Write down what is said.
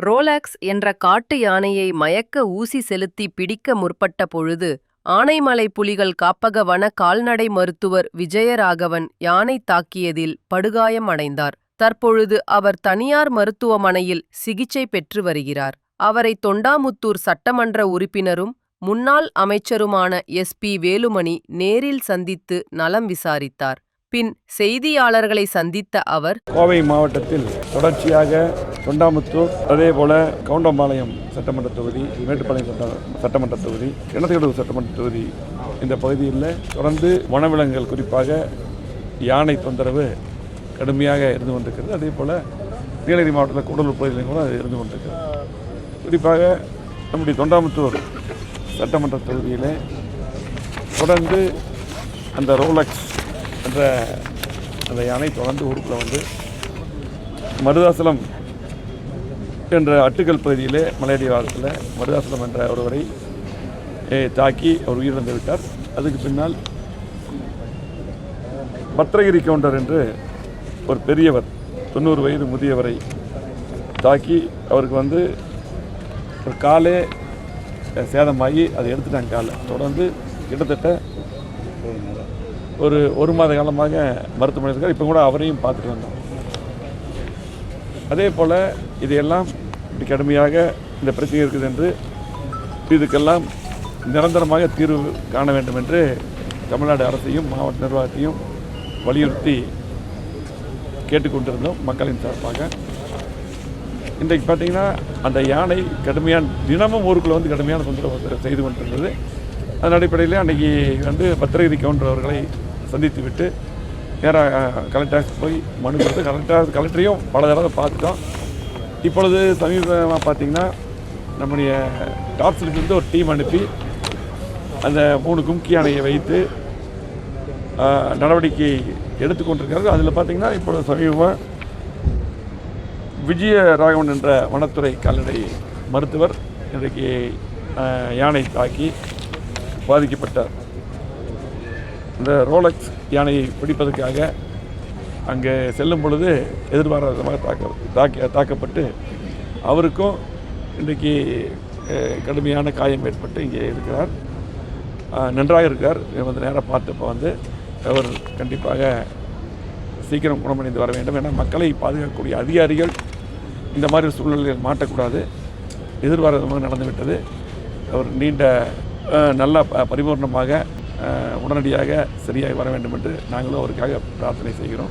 Rolex என்ற காட்டு யானையை மயக்க ஊசி செலுத்தி பிடிக்க முற்பட்ட பொழுது ஆனைமலை புலிகள் காப்பக வன கால்நடை மருத்துவர் விஜயராகவன் யானை தாக்கியதில் படுகாயம் அடைந்தார். தற்பொழுது அவர் தனியார் மருத்துவமனையில் சிகிச்சை பெற்று வருகிறார். அவரை தொண்டாமுத்தூர் சட்டமன்ற உறுப்பினரும் முன்னாள் அமைச்சருமான SP வேலுமணி நேரில் சந்தித்து நலம் விசாரித்தார். பின் செய்தியாளர்களை சந்தித்த அவர், கோவை மாவட்டத்தில் தொடர்ச்சியாக தொண்டாமுத்தூர், அதேபோல கவுண்டம்பாளையம் சட்டமன்ற தொகுதி, மேட்டுப்பாளையம் சட்டமன்ற தொகுதி, கிணத்துக்கடவு சட்டமன்ற தொகுதி, இந்த பகுதியில் தொடர்ந்து வனவிலங்குகள் குறிப்பாக யானை தொந்தரவு கடுமையாக இருந்து கொண்டிருக்கிறது. அதே போல் நீலகிரி மாவட்டத்தில் கூடலூர் பகுதியிலும் கூட அது இருந்து கொண்டிருக்கிறது. குறிப்பாக நம்முடைய தொண்டாமுத்தூர் சட்டமன்ற தொகுதியில் தொடர்ந்து அந்த ரோலக்ஸ் என்ற அந்த யானை தொடர்ந்து ஊருக்குள்ள வந்து மருதாசலம் என்ற அட்டுக்கல் பகுதியிலே மலையடி வாரத்தில் மருதாசலம் என்ற ஒருவரை தாக்கி அவர் உயிரிழந்து விட்டார். அதுக்கு பின்னால் பத்திரகிரி கவுண்டர் என்று ஒரு பெரியவர் 90 வயது முதியவரை தாக்கி அவருக்கு வந்து ஒரு காலே சேதமாகி அதை எடுத்துட்டாங்க. காலை தொடர்ந்து கிட்டத்தட்ட ஒரு மாத காலமாக மருத்துவமனை இருக்கார். இப்போ கூட அவரையும் பார்த்துட்டு வந்தோம். அதே போல் இதையெல்லாம் இப்படி கடுமையாக இந்த பிரச்சனை இருக்குது என்று இதுக்கெல்லாம் நிரந்தரமாக தீர்வு காண வேண்டும் என்று தமிழ்நாடு அரசையும் மாவட்ட நிர்வாகத்தையும் வலியுறுத்தி கேட்டுக்கொண்டிருந்தோம் மக்களின் சார்பாக. இன்றைக்கு பார்த்திங்கன்னா அந்த யானை கடுமையான தினமும் ஊருக்குள்ளே வந்து கடுமையான தொந்தரவு செய்து கொண்டிருந்தது. அதன் அடிப்படையில் அன்றைக்கி வந்து பத்திரகிரி கவுண்டர் அவர்களை சந்தித்து விட்டு நேராக கலெக்டர் போய் மனு கொடுத்து கலெக்டரையும் பல தடவை பார்த்துட்டோம். இப்பொழுது சமீபமாக பார்த்திங்கன்னா நம்முடைய டாப்ஸ்லேருந்து ஒரு டீம் அனுப்பி அந்த 3 கும்கி யானையை வைத்து நடவடிக்கை எடுத்துக்கொண்டிருக்கிறார்கள். அதில் பார்த்திங்கன்னா இப்பொழுது சமீபமாக விஜயராகவன் என்ற வனத்துறை கால்நடை மருத்துவர் இன்றைக்கு யானை தாக்கி பாதிக்கப்பட்டார். இந்த ரோலக்ஸ் யானையை பிடிப்பதற்காக அங்கே செல்லும் பொழுது எதிர்பாராதமாக தாக்கப்பட்டு அவருக்கும் இன்றைக்கு கடுமையான காயம் ஏற்பட்டு இங்கே இருக்கிறார். நன்றாக இருக்கிறார். வந்து நேராக பார்த்தப்போ வந்து அவர் கண்டிப்பாக சீக்கிரம் குணமடைந்து வர வேண்டும். ஏன்னா மக்களை பாதுகாக்கக்கூடிய அதிகாரிகள் இந்த மாதிரி சூழ்நிலையில் மாட்டக்கூடாது. எதிர்பாராதமாக நடந்துவிட்டது. அவர் நல்ல பரிபூர்ணமாக உடனடியாக சரியாக வர வேண்டும் என்று நாங்களும் அவருக்காக பிரார்த்தனை செய்கிறோம்.